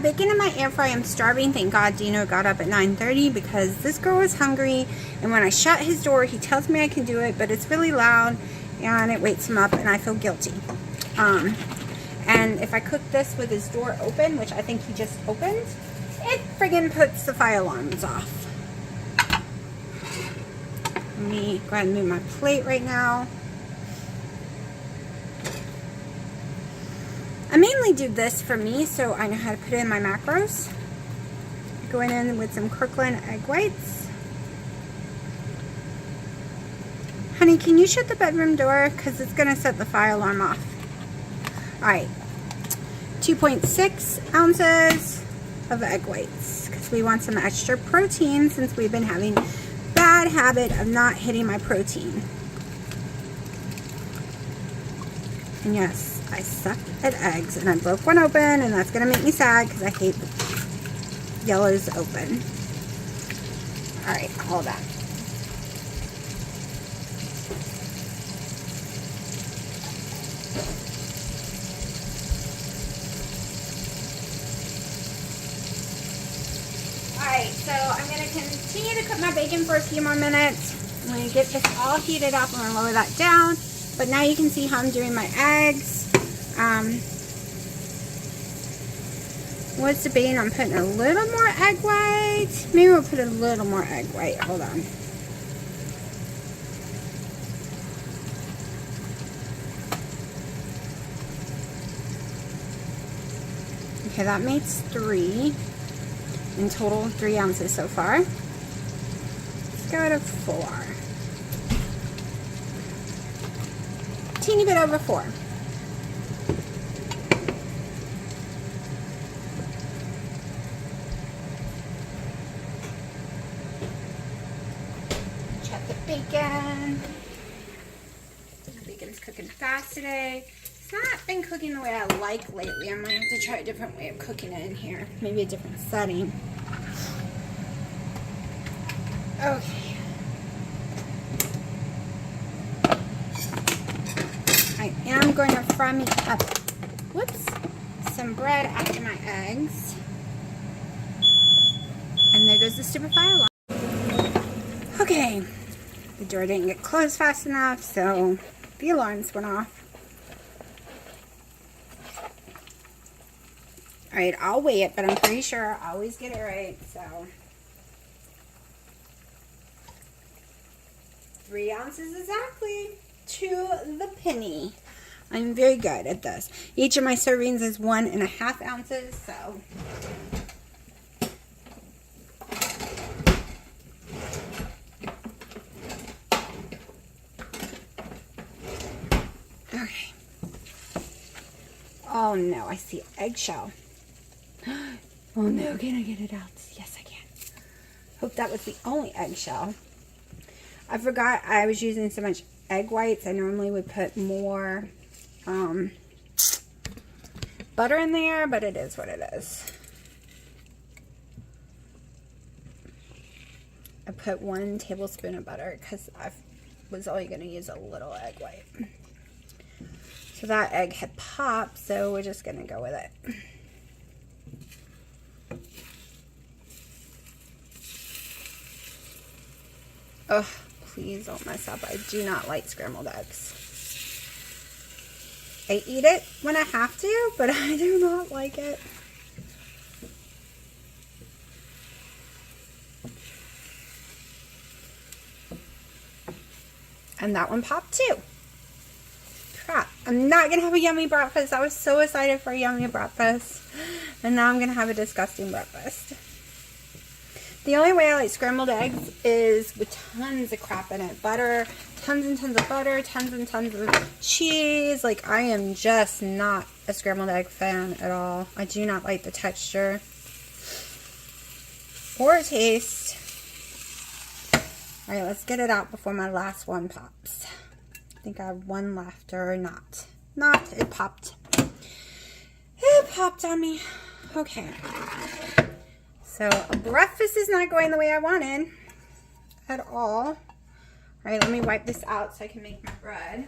bacon in my air fryer. I'm starving. Thank God Dino got up at 9:30 because this girl is hungry. And when I shut his door, he tells me I can do it, but it's really loud and it wakes him up and I feel guilty. And if I cook this with his door open, which I think he just opened, it friggin' puts the fire alarms off. Let me go ahead and move my plate right now. I mainly do this for me so I know how to put it in my macros. Going in with some Kirkland egg whites. Honey, can you shut the bedroom door? Because it's going to set the fire alarm off. Alright. 2.6 ounces of egg whites. Because we want some extra protein since we've been having bad habit of not hitting my protein. And yes, I suck at eggs and I broke one open and that's going to make me sad because I hate yellows open. Alright, hold on. Alright, so I'm going to continue to cook my bacon for a few more minutes. I'm going to get this all heated up. I'm going to lower that down. But now you can see how I'm doing my eggs. Was debating on putting a little more egg white. Maybe we'll put a little more egg white. Hold on. Okay, that makes 3. In total, 3 ounces so far. Let's go to 4. Teeny bit over 4. Check the bacon. The bacon's cooking fast today. It's not been cooking the way I like lately. I might have to try a different way of cooking it in here. Maybe a different setting. Okay. I am going to fry me up, some bread after my eggs. And there goes the stupid fire alarm. Okay, the door didn't get closed fast enough, so the alarms went off. Alright, I'll weigh it, but I'm pretty sure I always get it right, so. 3 ounces exactly. To the penny. I'm very good at this. Each of my servings is 1.5 ounces, so. Okay. Oh no, I see eggshell. Oh no, can I get it out? Yes, I can. Hope that was the only eggshell. I forgot I was using so much egg whites. I normally would put more butter in there, but it is what it is. I put 1 tablespoon of butter because I was only going to use a little egg white. So that egg had popped, so we're just going to go with it. Oh, please don't mess up. I do not like scrambled eggs. I eat it when I have to, but I do not like it. And that one popped too. Crap. I'm not going to have a yummy breakfast. I was so excited for a yummy breakfast. And now I'm going to have a disgusting breakfast. The only way I like scrambled eggs is with tons of crap in it. Butter, tons and tons of butter, tons and tons of cheese. Like, I am just not a scrambled egg fan at all. I do not like the texture or taste. Alright, let's get it out before my last one pops. I think I have one left, or not. It popped. It popped on me. Okay. So, breakfast is not going the way I wanted at all. Alright, let me wipe this out so I can make my bread.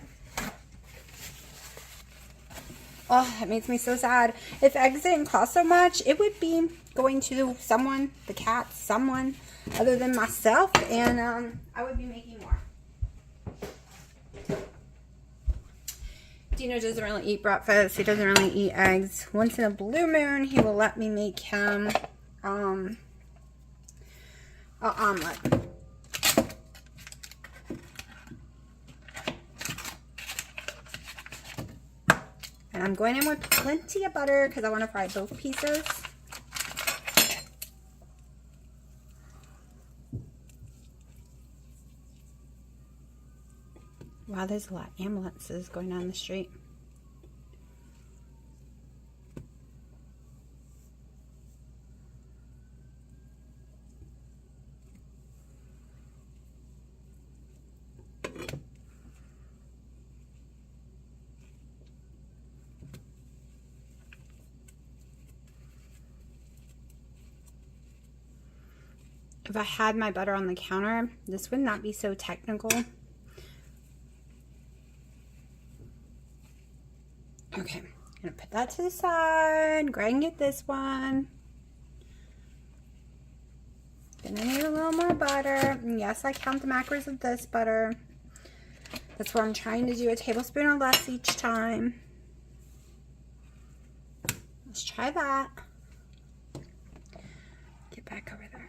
Oh, that makes me so sad. If eggs didn't cost so much, it would be going to someone, the cats, someone other than myself, and I would be making more. Dino doesn't really eat breakfast. He doesn't really eat eggs. Once in a blue moon, he will let me make him an omelet. And I'm going in with plenty of butter because I want to fry both pieces. Wow, there's a lot of ambulances going down the street. If I had my butter on the counter, this would not be so technical. Okay, I'm gonna put that to the side. Go ahead and get this one. Gonna need a little more butter. And yes, I count the macros of this butter. That's where I'm trying to do a tablespoon or less each time. Let's try that. Get back over there.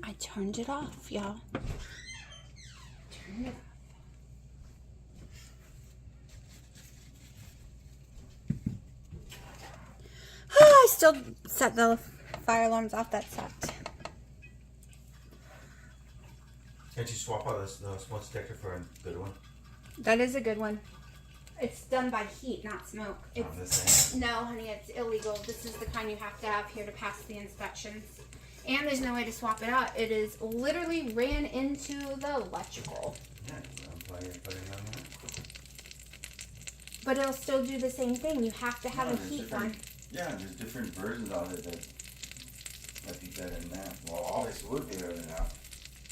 I turned it off, y'all. Turned it off. Oh, I still set the fire alarms off. That sucked. Can't you swap out the smoke detector for a good one? That is a good one. It's done by heat, not smoke. It's, no, honey, it's illegal. This is the kind you have to have here to pass the inspections. And there's no way to swap it out. It is literally ran into the electrical. Yeah, put it on there. But it'll still do the same thing. You have to have a heat one. Yeah, there's different versions of it that be better than that. Well, all this would be better than that.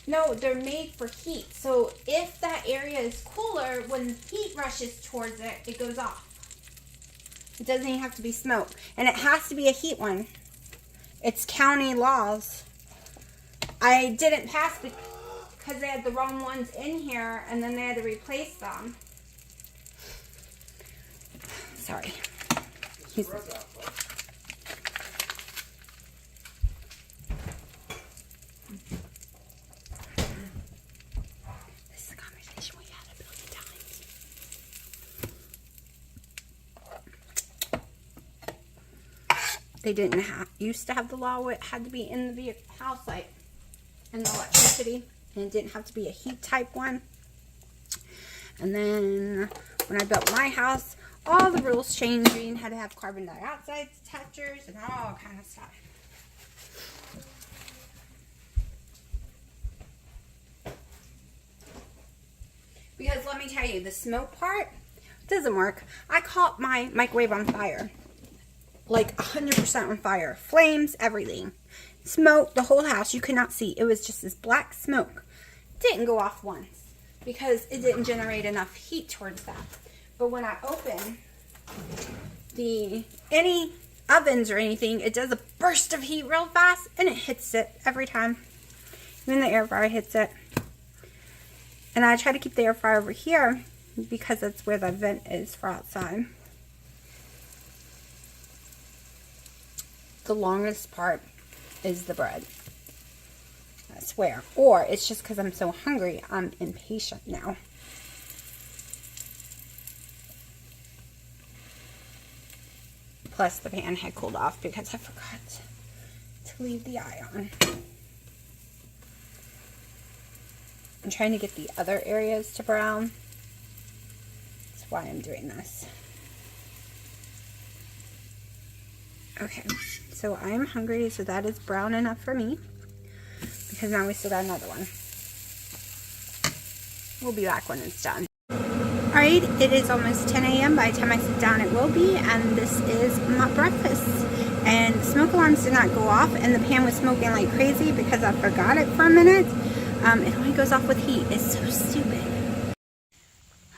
No, they're made for heat. So if that area is cooler, when heat rushes towards it, it goes off. It doesn't even have to be smoke. And it has to be a heat one. It's county laws. I didn't pass because they had the wrong ones in here, and then they had to replace them. Sorry. This is a conversation we had a billion times. They didn't used to have the law where it had to be in the house, like in the electricity, and it didn't have to be a heat type one. And then when I built my house, all the rules changed. You had to have carbon dioxide detectors and all kind of stuff. Because let me tell you, the smoke part doesn't work. I caught my microwave on fire. Like 100% on fire. Flames, everything. Smoke, the whole house. You could not see. It was just this black smoke. It didn't go off once because it didn't generate enough heat towards that. But when I open any ovens or anything, it does a burst of heat real fast and it hits it every time. Even the air fryer hits it. And I try to keep the air fryer over here because that's where the vent is for outside. The longest part is the bread. I swear. Or it's just because I'm so hungry, I'm impatient now. Plus the pan had cooled off because I forgot to leave the eye on. I'm trying to get the other areas to brown. That's why I'm doing this. Okay, so I'm hungry, so that is brown enough for me. Because now we still got another one. We'll be back when it's done. Alright, it is almost 10 a.m. By the time I sit down, it will be. And this is my breakfast. And the smoke alarms did not go off. And the pan was smoking like crazy because I forgot it for a minute. It only goes off with heat. It's so stupid.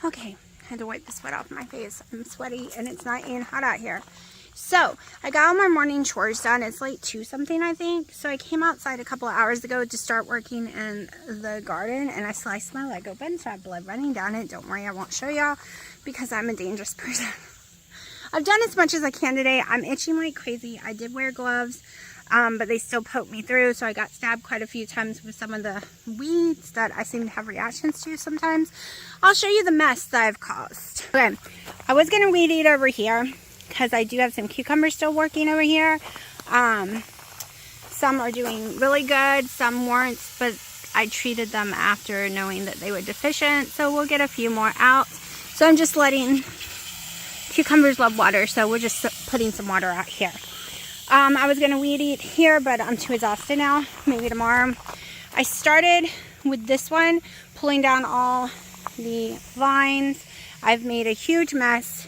Okay, I had to wipe the sweat off my face. I'm sweaty and it's not even hot out here. So, I got all my morning chores done. It's like 2 something, I think. So, I came outside a couple of hours ago to start working in the garden. And I sliced my leg open, so I have blood running down it. Don't worry, I won't show y'all because I'm a dangerous person. I've done as much as I can today. I'm itching like crazy. I did wear gloves, but they still poked me through. So, I got stabbed quite a few times with some of the weeds that I seem to have reactions to sometimes. I'll show you the mess that I've caused. Okay, I was going to weed eat over here, because I do have some cucumbers still working over here. Some are doing really good, some weren't, but I treated them after knowing that they were deficient, so we'll get a few more out. So I'm just letting, cucumbers love water, so we're just putting some water out here. I was going to weed eat here, but I'm too exhausted now, maybe tomorrow. I started with this one, pulling down all the vines. I've made a huge mess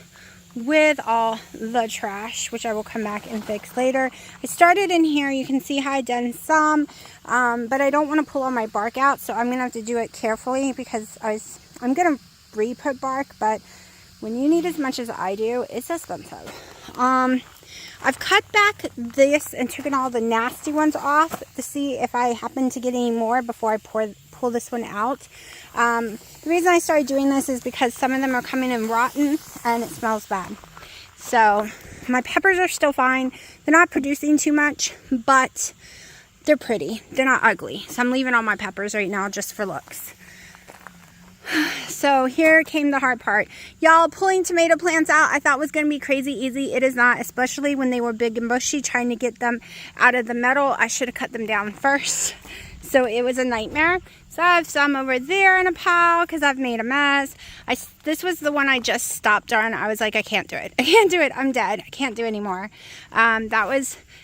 with all the trash, which I will come back and fix later. I started in here. You can see how I done some, but I don't want to pull all my bark out, so I'm gonna have to do it carefully because I'm gonna re-put bark, but when you need as much as I do, it's expensive. I've cut back this and taken all the nasty ones off to see if I happen to get any more before I pull this one out. The reason I started doing this is because some of them are coming in rotten and it smells bad. So my peppers are still fine. They're not producing too much, but they're pretty. They're not ugly. So I'm leaving all my peppers right now just for looks. So here came the hard part. Y'all, pulling tomato plants out I thought was going to be crazy easy. It is not, especially when they were big and bushy. Trying to get them out of the metal, I should have cut them down first. So it was a nightmare. So I have some over there in a pile because I've made a mess. This was the one I just stopped on. I was like, I can't do it. I can't do it. I'm dead. I can't do it anymore.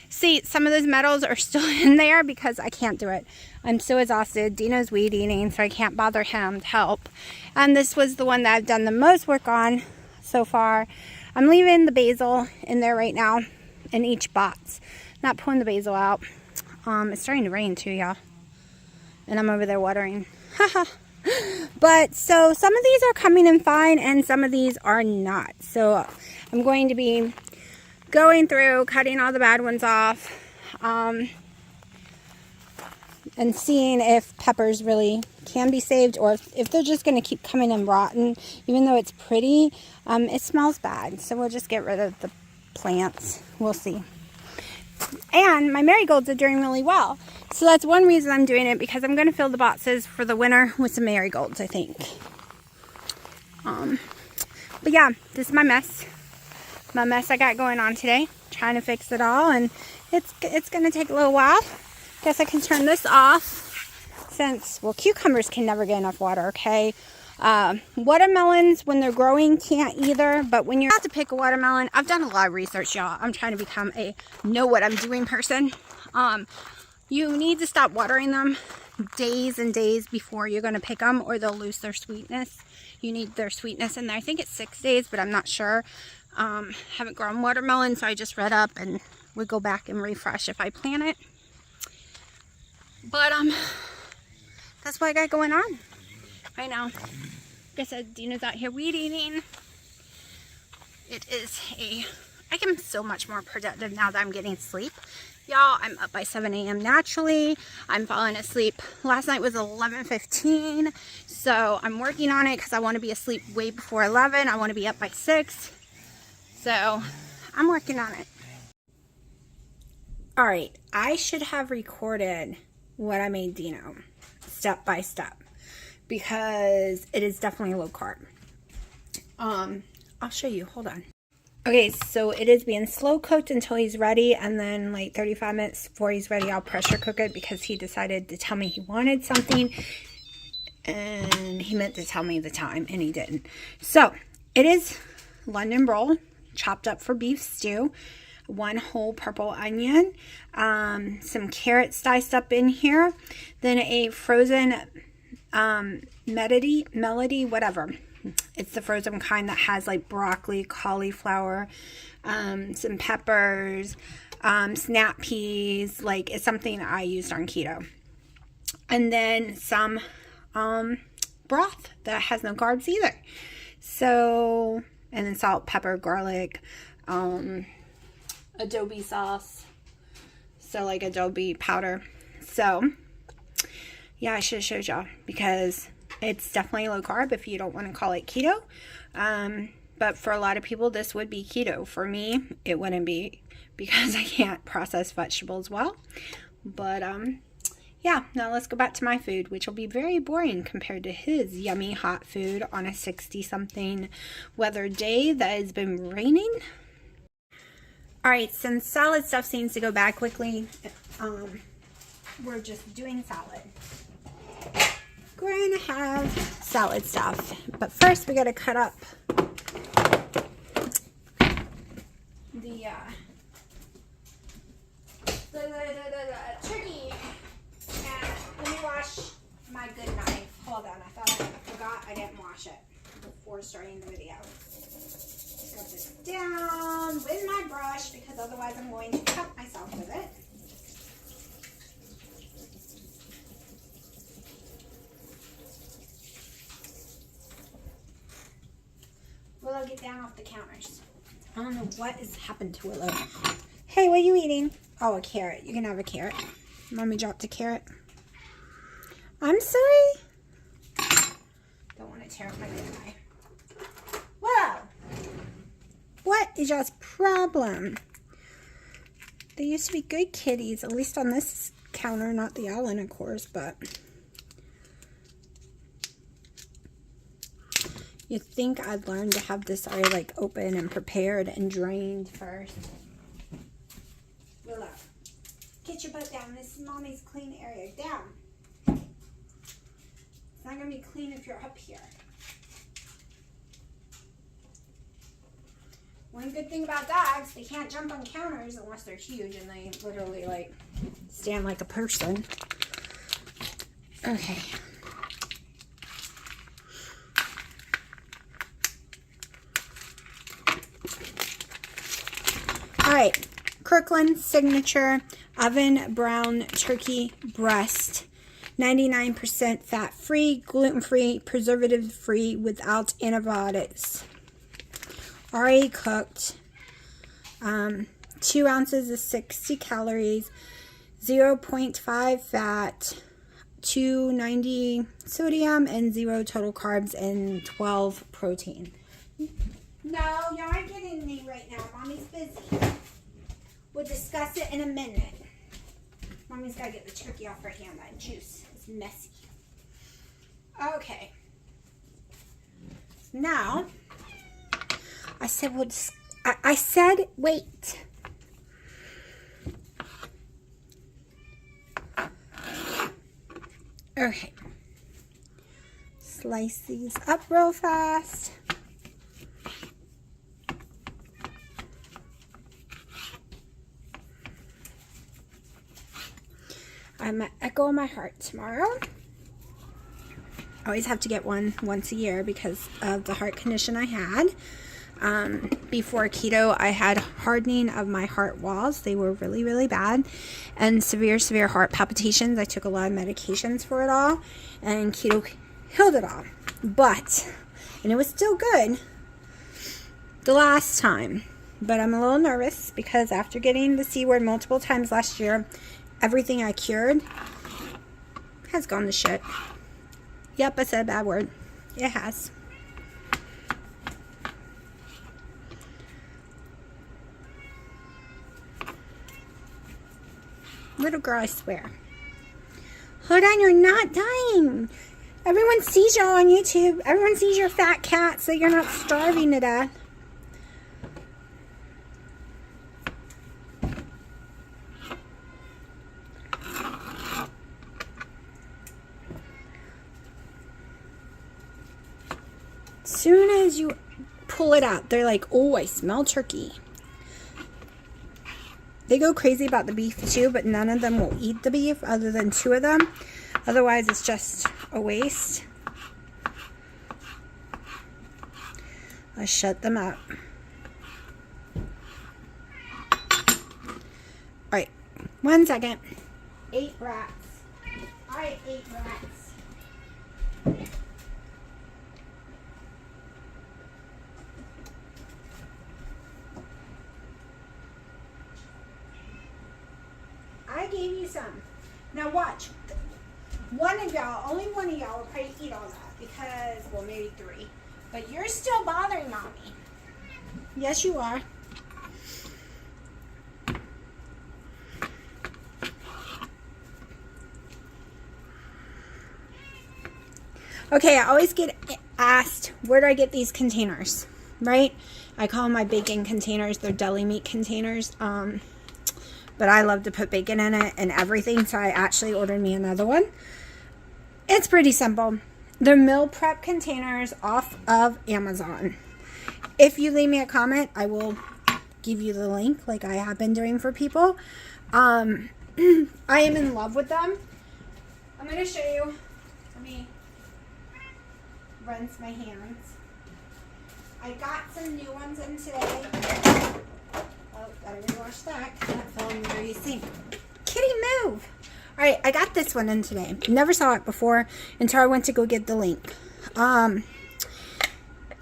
See, some of those metals are still in there because I can't do it. I'm so exhausted. Dino's weed eating, so I can't bother him to help. And this was the one that I've done the most work on so far. I'm leaving the basil in there right now in each box. Not pulling the basil out. It's starting to rain too, y'all. And I'm over there watering. But so some of these are coming in fine and some of these are not. So I'm going to be going through, cutting all the bad ones off, and seeing if peppers really can be saved or if they're just going to keep coming in rotten. Even though it's pretty, it smells bad. So we'll just get rid of the plants. We'll see. And my marigolds are doing really well. So that's one reason I'm doing it, because I'm going to fill the boxes for the winter with some marigolds, I think. But yeah, this is my mess. My mess I got going on today. Trying to fix it all, and it's going to take a little while. Guess I can turn this off since, well, cucumbers can never get enough water, okay? Watermelons, when they're growing, can't either, but when you're about to pick a watermelon, I've done a lot of research, y'all. I'm trying to become a know what I'm doing person. You need to stop watering them days and days before you're going to pick them, or they'll lose their sweetness. You need their sweetness in there. I think it's 6 days, but I'm not sure. Haven't grown watermelon, so I just read up and would go back and refresh if I plant it. But that's what I got going on right now. Like I said, Dina's out here weed eating. I am so much more productive now that I'm getting sleep. Y'all, I'm up by 7 a.m. naturally. I'm falling asleep. Last night was 11:15, so I'm working on it because I want to be asleep way before 11. I want to be up by 6. So I'm working on it. All right, I should have recorded what I made Dino step by step, because it is definitely low carb. I'll show you. Hold on. Okay, so it is being slow cooked until he's ready, and then like 35 minutes before he's ready, I'll pressure cook it, because he decided to tell me he wanted something, and he meant to tell me the time, and he didn't. So it is London roll, chopped up for beef stew, 1 whole purple onion, some carrots diced up in here, then a frozen melody, whatever. It's the frozen kind that has like broccoli, cauliflower, some peppers, snap peas. Like, it's something I used on keto. And then some broth that has no carbs either. So, and then salt, pepper, garlic, adobe sauce. So like adobe powder. So, yeah, I should have showed y'all because it's definitely low carb if you don't want to call it keto. But for a lot of people, this would be keto. For me, it wouldn't be because I can't process vegetables well. But, yeah, now let's go back to my food, which will be very boring compared to his yummy hot food on a 60-something weather day that has been raining. Alright, since salad stuff seems to go bad quickly, we're just doing salad. We're going to have salad stuff. But first, we got to cut up the turkey. And let me wash my good knife. Hold on, I thought I forgot I didn't wash it before starting the video. Scrub this down with my brush because otherwise I'm going to cut myself with it. Willow, get down off the counters. I don't know what has happened to Willow. Hey, what are you eating? Oh, a carrot. You can have a carrot. Mommy dropped a carrot. I'm sorry. Don't want to tear up my good eye. Whoa! What is y'all's problem? They used to be good kitties, at least on this counter, not the Allen, of course, but you'd think I'd learn to have this already like open and prepared and drained first. Willow, get your butt down. This is Mommy's clean area. Down. It's not going to be clean if you're up here. One good thing about dogs, they can't jump on counters unless they're huge and they literally like stand like a person. Okay. Alright, Kirkland Signature Oven Brown Turkey Breast. 99% fat-free, gluten-free, preservative-free, without antibiotics. Already cooked. 2 ounces of 60 calories, 0.5 fat, 290 sodium, and 0 total carbs, and 12 protein. No, you aren't getting me right now. Mommy's busy. We'll discuss it in a minute. Mommy's got to get the turkey off her hand. That juice is messy. Okay. Now, I said I said wait. Okay. Slice these up real fast. I'm at Echo in my heart tomorrow. I always have to get one once a year because of the heart condition I had. Before keto, I had hardening of my heart walls. They were really, really bad. And severe heart palpitations. I took a lot of medications for it all. And keto healed it all. But, and it was still good the last time. But I'm a little nervous because after getting the C word multiple times last year, everything I cured has gone to shit. Yep, I said a bad word. It has. Little girl, I swear. Hold on, you're not dying. Everyone sees y'all on YouTube. Everyone sees your fat cat, so you're not starving to death. Soon as you pull it out, they're like, oh, I smell turkey. They go crazy about the beef too, but none of them will eat the beef other than 2 of them. Otherwise, it's just a waste. I shut them up. Alright, 1 second. 8 brats. I ate rats. I gave you some. Now watch. One of y'all, only one of y'all will probably eat all that because, well, maybe 3. But you're still bothering mommy. Yes, you are. Okay, I always get asked, where do I get these containers, right? I call them my bacon containers. They're deli meat containers. But I love to put bacon in it and everything, so I actually ordered me another one. It's pretty simple. They're meal prep containers off of Amazon. If you leave me a comment, I will give you the link like I have been doing for people. I am in love with them. I'm going to show you. Let me rinse my hands. I got some new ones in today. Oh, gotta rewash that because that fell in the dirty sink. Kitty, move! Alright, I got this one in today. Never saw it before until I went to go get the link.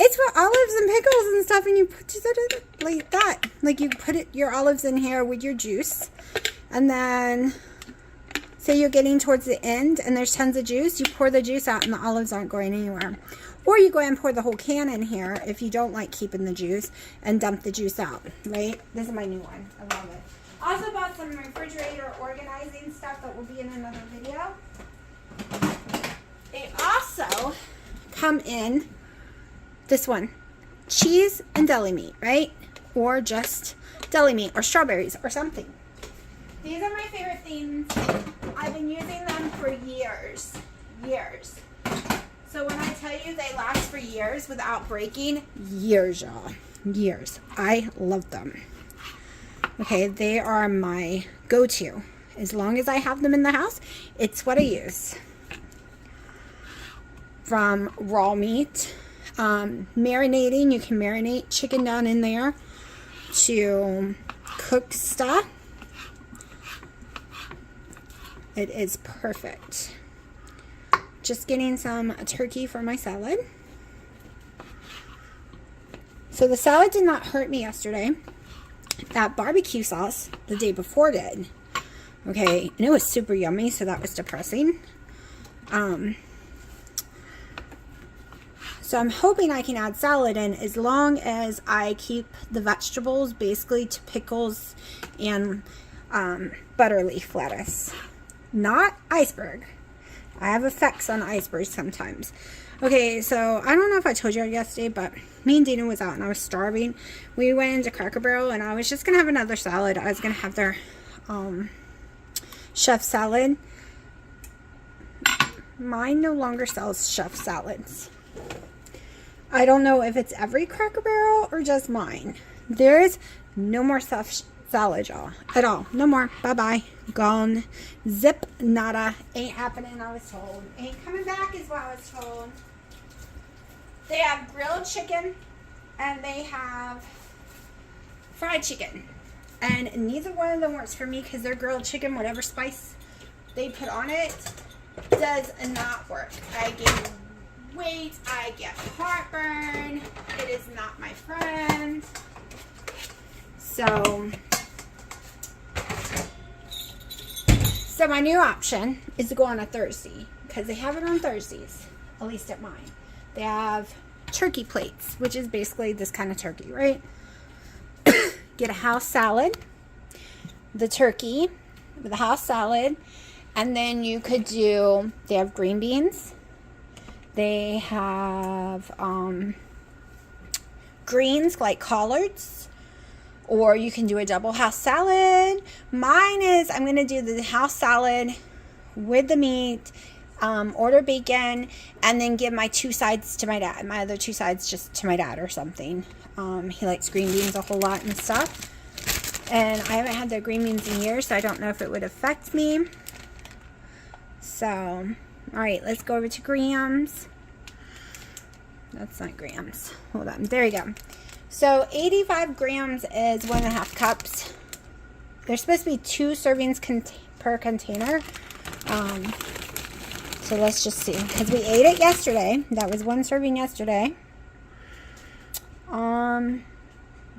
It's for olives and pickles and stuff, and you put it like that. Like you put your olives in here with your juice, and then say you're getting towards the end and there's tons of juice, you pour the juice out and the olives aren't going anywhere. Or you go ahead and pour the whole can in here if you don't like keeping the juice and dump the juice out, right? This is my new one. I love it. Also bought some refrigerator organizing stuff that will be in another video. They also come in this one, cheese and deli meat, right? Or just deli meat or strawberries or something. These are my favorite things. I've been using them for years. So when I tell you they last for years without breaking, years, y'all. Years. I love them. Okay, they are my go-to. As long as I have them in the house, it's what I use. From raw meat, marinating, you can marinate chicken down in there, to cooked stuff. It is perfect. Just getting some turkey for my salad. So the salad did not hurt me yesterday. That barbecue sauce the day before did. Okay, and it was super yummy, so that was depressing. So I'm hoping I can add salad in as long as I keep the vegetables basically to pickles and butter leaf lettuce. Not iceberg. I have effects on icebergs sometimes. Okay, so I don't know if I told you yesterday, but me and Dana was out and I was starving. We went into Cracker Barrel and I was just going to have another salad. I was going to have their chef salad. Mine no longer sells chef salads. I don't know if it's every Cracker Barrel or just mine. There is no more chef salad, y'all. At all. No more. Bye-bye. Gone. Zip. Nada. Ain't happening, I was told. Ain't coming back is what I was told. They have grilled chicken and they have fried chicken. And neither one of them works for me because their grilled chicken, whatever spice they put on it, does not work. I gain weight. I get heartburn. It is not my friend. So my new option is to go on a Thursday because they have it on Thursdays, at least at mine. They have turkey plates, which is basically this kind of turkey, right? Get a house salad, the turkey with a house salad, and then you could do, they have green beans. They have greens like collards. Or you can do a double house salad. Mine is, I'm going to do the house salad with the meat, order bacon, and then give my 2 sides to my dad. My other 2 sides just to my dad or something. He likes green beans a whole lot and stuff. And I haven't had the green beans in years, so I don't know if it would affect me. So, alright, let's go over to grams. That's not grams. Hold on. There you go. So 85 grams is 1.5 cups. There's supposed to be 2 servings per container. So let's just see, because we ate it yesterday. That was one serving yesterday.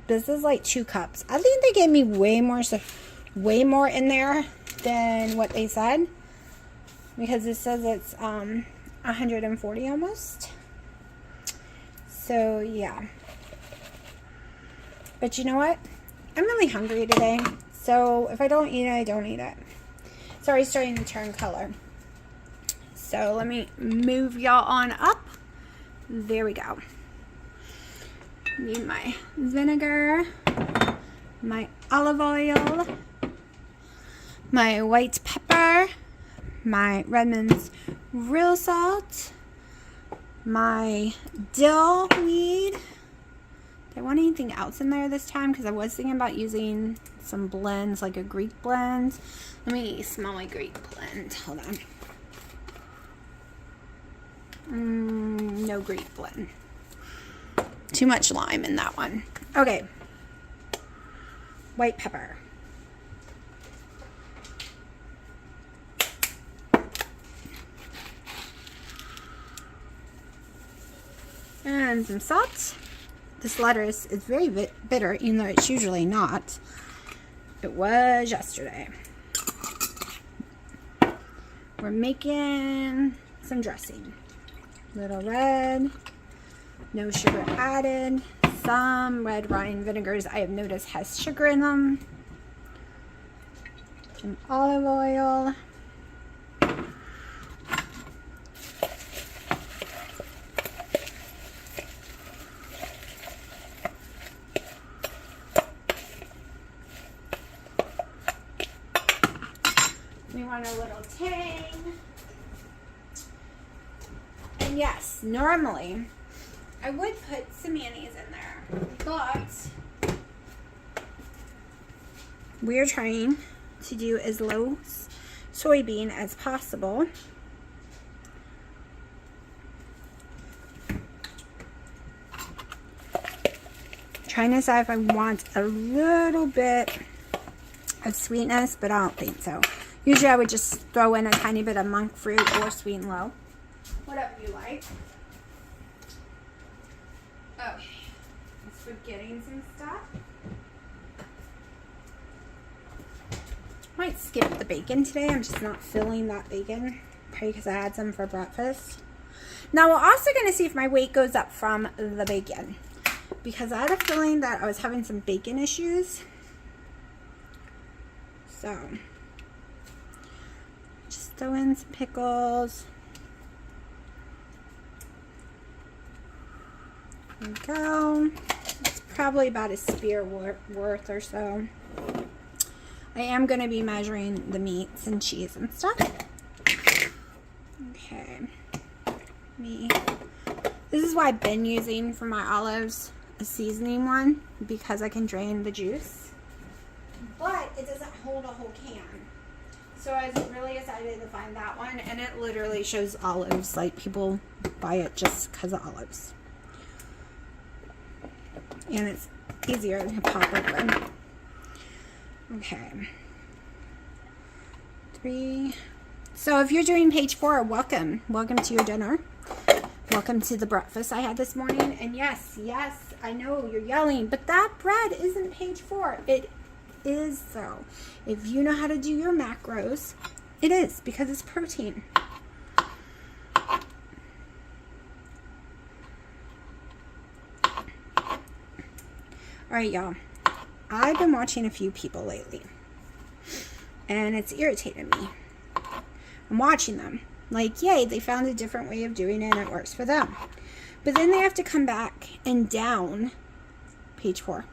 This is like 2 cups. I think they gave me way more in there than what they said, because it says it's 140 almost. So yeah. But you know what? I'm really hungry today. So if I don't eat it, I don't eat it. It's already starting to turn color. So let me move y'all on up. There we go. Need my vinegar, my olive oil, my white pepper, my Redmond's real salt, my dill weed. Did I want anything else in there this time? Because I was thinking about using some blends, like a Greek blend. Let me smell my Greek blend. Hold on. No Greek blend. Too much lime in that one. Okay. White pepper. And some salt. This lettuce is very bitter, even though it's usually not. It was yesterday. We're making some dressing. Little red. No sugar added. Some red wine vinegars I have noticed has sugar in them. Some olive oil. We want a little tang. And yes, normally I would put some mayonnaise in there, but we're trying to do as low soybean as possible. Trying to decide if I want a little bit of sweetness, but I don't think so. Usually I would just throw in a tiny bit of monk fruit or sweet and low. Whatever you like. Okay. I'm forgetting some stuff. Might skip the bacon today. I'm just not feeling that bacon. Probably because I had some for breakfast. Now we're also going to see if my weight goes up from the bacon, because I had a feeling that I was having some bacon issues. So just throw in some pickles. There we go. It's probably about a spear worth or so. I am going to be measuring the meats and cheese and stuff. Okay. This is what I've been using for my olives, a seasoning one, because I can drain the juice. But it doesn't hold a whole can. So I was really excited to find that one, and it literally shows olives. Like, people buy it just because of olives. And it's easier to pop open. Okay. 3. So if you're doing page 4, welcome. Welcome to your dinner. Welcome to the breakfast I had this morning. And yes, I know you're yelling, but that bread isn't page 4. It is so. If you know how to do your macros, it is, because it's protein. Alright, y'all. I've been watching a few people lately, and it's irritated me. I'm watching them. Like, yay, they found a different way of doing it and it works for them. But then they have to come back and down, page 4,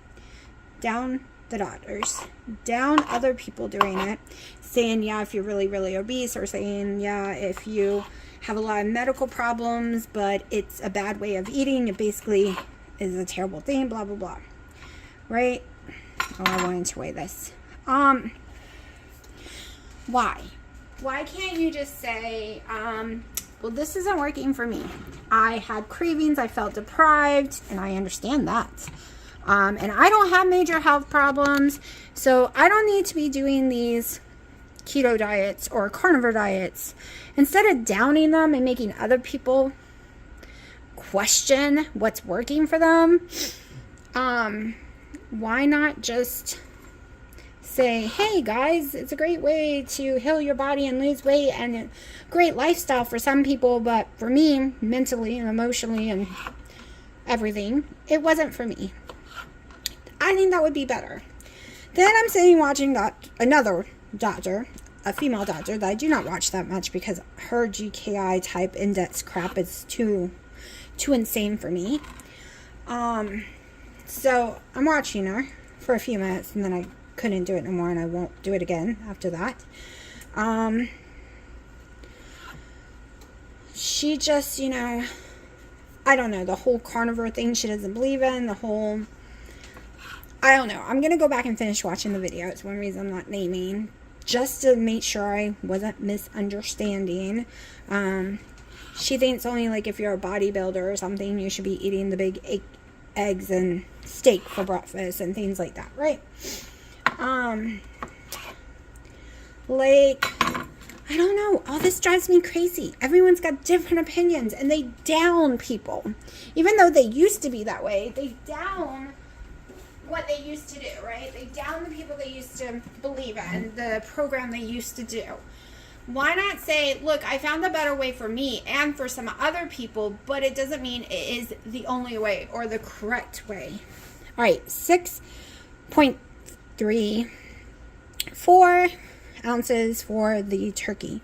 down the doctors, down other people doing it, saying, yeah, if you're really, really obese, or saying, yeah, if you have a lot of medical problems, but it's a bad way of eating, it basically is a terrible thing, blah, blah, blah. Right? Oh, I wanted to weigh this. Why? Why can't you just say, well, this isn't working for me. I had cravings, I felt deprived, and I understand that. And I don't have major health problems, so I don't need to be doing these keto diets or carnivore diets, instead of downing them and making other people question what's working for them, why not just say, hey guys, it's a great way to heal your body and lose weight, and a great lifestyle for some people, but for me, mentally and emotionally and everything, it wasn't for me. I think that would be better. Then I'm sitting watching another doctor, a female doctor that I do not watch that much because her GKI type index crap is too insane for me. So I'm watching her for a few minutes, and then I couldn't do it no more, and I won't do it again after that. She just, I don't know, the whole carnivore thing she doesn't believe in, I don't know. I'm going to go back and finish watching the video. It's one reason I'm not naming, just to make sure I wasn't misunderstanding. She thinks only like if you're a bodybuilder or something, you should be eating the big eggs and steak for breakfast and things like that, right? I don't know. All this drives me crazy. Everyone's got different opinions, and they down people. Even though they used to be that way, they down what they used to do, right? They down the people they used to believe in, the program they used to do. Why not say, look, I found a better way for me and for some other people, but it doesn't mean it is the only way or the correct way. All right, 6.34 ounces for the turkey.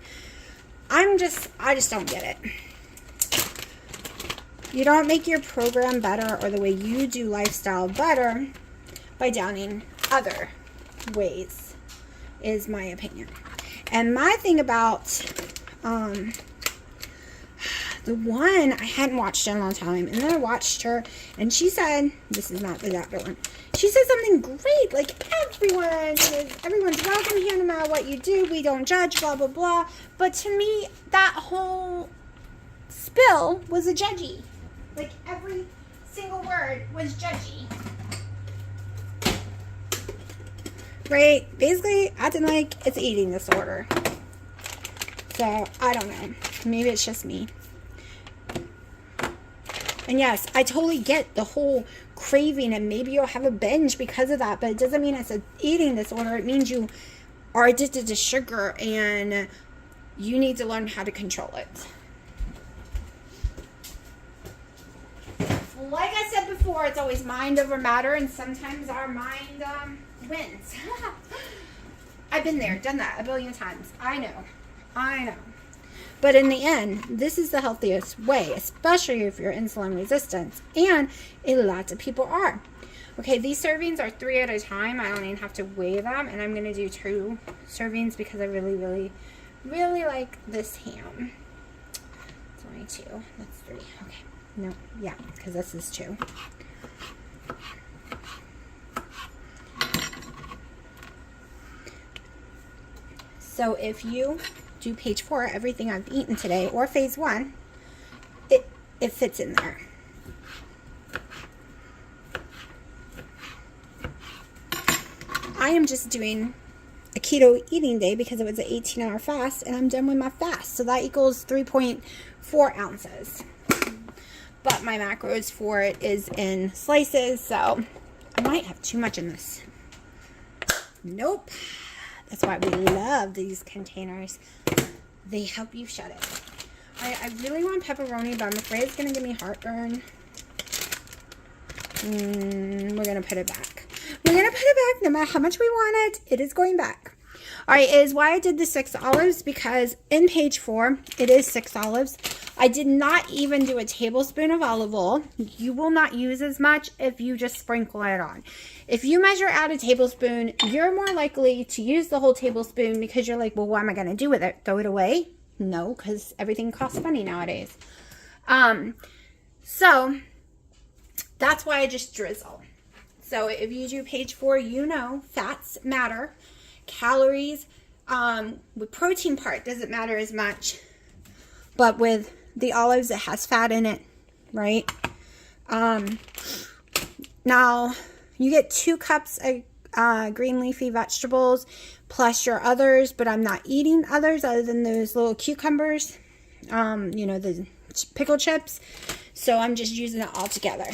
I just don't get it. You don't make your program better or the way you do lifestyle better by downing other ways, is my opinion. And my thing about the one, I hadn't watched in a long time, and then I watched her, and she said, this is not the doctor one, she said something great, like everyone's welcome here no matter what you do, we don't judge, blah, blah, blah. But to me, that whole spill was a judgy. Like, every single word was judgy. Right? Basically, acting like it's an eating disorder. So, I don't know. Maybe it's just me. And yes, I totally get the whole craving, and maybe you'll have a binge because of that, but it doesn't mean it's an eating disorder. It means you are addicted to sugar, and you need to learn how to control it. Like I said before, it's always mind over matter, and sometimes our mind wins. I've been there, done that a billion times. I know. But in the end, this is the healthiest way, especially if you're insulin resistant, and a lot of people are. Okay, these servings are 3 at a time. I don't even have to weigh them, and I'm going to do 2 servings because I really, really, really like this ham. It's only 2. That's 3. Okay. No, yeah, because this is 2. So if you do page 4, everything I've eaten today, or phase 1, it fits in there. I am just doing a keto eating day because it was an 18-hour fast, and I'm done with my fast. So that equals 3.4 ounces. But my macros for it is in slices, so I might have too much in this. Nope. That's why we love these containers. They help you shut it. I really want pepperoni, but I'm afraid it's going to give me heartburn. We're going to put it back. We're going to put it back no matter how much we want it. It is going back. All right, is why I did the 6 olives, because in page 4, it is 6 olives. I did not even do a tablespoon of olive oil. You will not use as much if you just sprinkle it on. If you measure out a tablespoon, you're more likely to use the whole tablespoon because you're like, well, what am I going to do with it? Throw it away? No, because everything costs money nowadays. So that's why I just drizzle. So if you do page 4, you know fats matter. Calories, with protein part doesn't matter as much. But with the olives, it has fat in it, right? Now, you get 2 cups of green leafy vegetables, plus your others, but I'm not eating others other than those little cucumbers, you know, the pickle chips. So I'm just using it all together.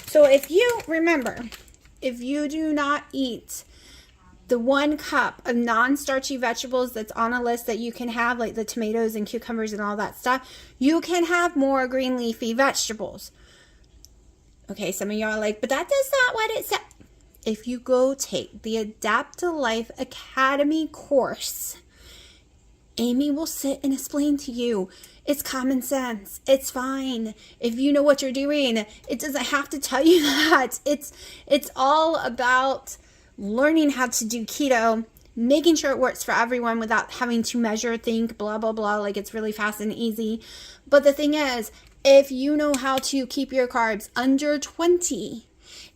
So if you remember, if you do not eat the 1 cup of non-starchy vegetables that's on a list that you can have, like the tomatoes and cucumbers and all that stuff, you can have more green leafy vegetables. Okay, some of y'all are like, but that does not what it said. If you go take the Adapt to Life Academy course, Amy will sit and explain to you. It's common sense. It's fine. If you know what you're doing, it doesn't have to tell you that. It's all about learning how to do keto, making sure it works for everyone without having to measure, think, blah, blah, blah, like it's really fast and easy. But the thing is, if you know how to keep your carbs under 20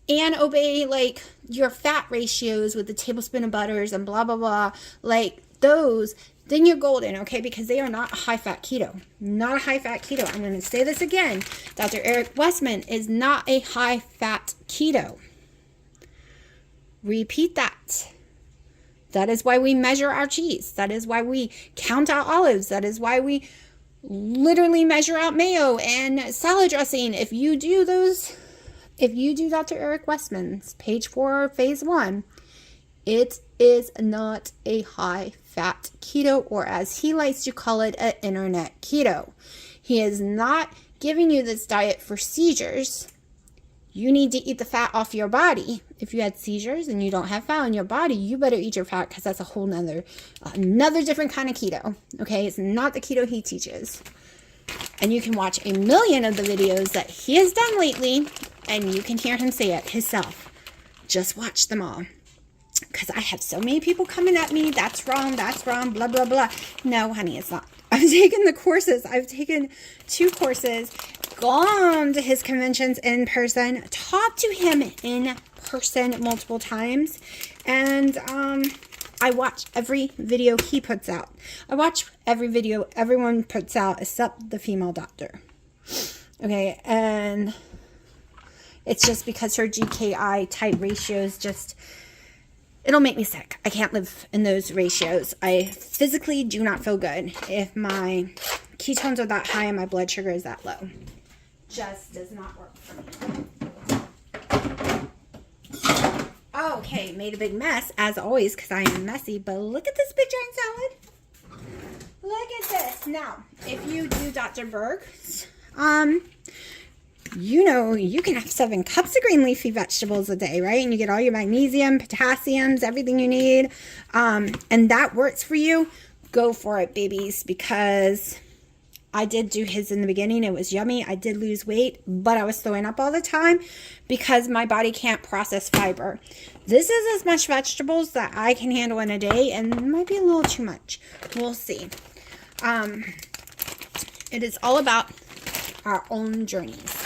and obey like your fat ratios with the tablespoon of butters and blah, blah, blah, like those, then you're golden, okay? Because they are not a high-fat keto. Not a high-fat keto. I'm going to say this again. Dr. Eric Westman is not a high-fat keto. Repeat that. That is why we measure our cheese. That is why we count our olives. That is why we literally measure out mayo and salad dressing. If you do those, if you do Dr. Eric Westman's page 4, phase 1, it is not a high-fat keto, or as he likes to call it, an internet keto. He is not giving you this diet for seizures. You need to eat the fat off your body. If you had seizures and you don't have fat on your body, you better eat your fat, because that's a whole another different kind of keto. Okay, it's not the keto he teaches. And you can watch a million of the videos that he has done lately, and you can hear him say it himself. Just watch them all. Because I have so many people coming at me, that's wrong, blah, blah, blah. No, honey, it's not. I've taken the courses. I've taken 2 courses, gone to his conventions in person, talked to him in person multiple times, and I watch every video he puts out. I watch every video everyone puts out except the female doctor. Okay, and it's just because her GKI type ratios just... it'll make me sick. I can't live in those ratios. I physically do not feel good if my ketones are that high and my blood sugar is that low. Just does not work for me. Okay, made a big mess, as always, because I am messy. But look at this big giant salad. Look at this. Now, if you do Dr. Berg's, you know, you can have 7 cups of green leafy vegetables a day, right? And you get all your magnesium, potassiums, everything you need. And that works for you. Go for it, babies, because I did do his in the beginning. It was yummy. I did lose weight, but I was throwing up all the time because my body can't process fiber. This is as much vegetables that I can handle in a day, and it might be a little too much. We'll see. It is all about our own journeys.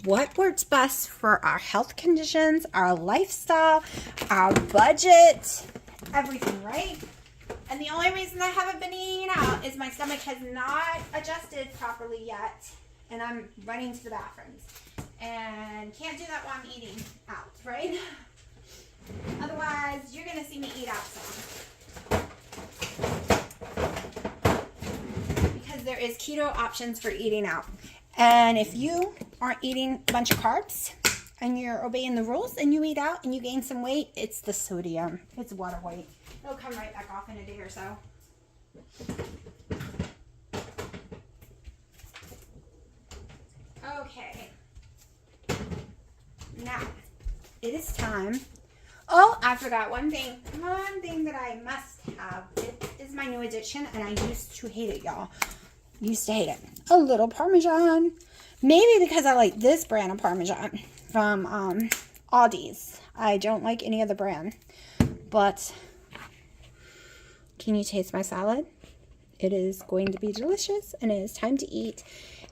What works best for our health conditions, our lifestyle, our budget, everything, right? And the only reason I haven't been eating out is my stomach has not adjusted properly yet, and I'm running to the bathrooms. And can't do that while I'm eating out, right? Otherwise, you're going to see me eat out some. Because there is keto options for eating out. And if you aren't eating a bunch of carbs and you're obeying the rules and you eat out and you gain some weight, it's the sodium. It's water weight. It'll come right back off in a day or so. Okay. Now, it is time. Oh, I forgot one thing. One thing that I must have. It is my new addiction, and I used to hate it, y'all. Used to hate it. A little Parmesan. Maybe because I like this brand of Parmesan from Aldi's. I don't like any other brand. But can you taste my salad? It is going to be delicious, and it is time to eat.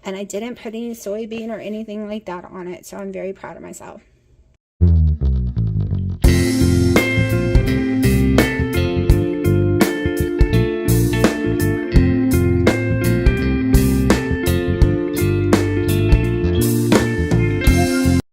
And I didn't put any soybean or anything like that on it, so I'm very proud of myself.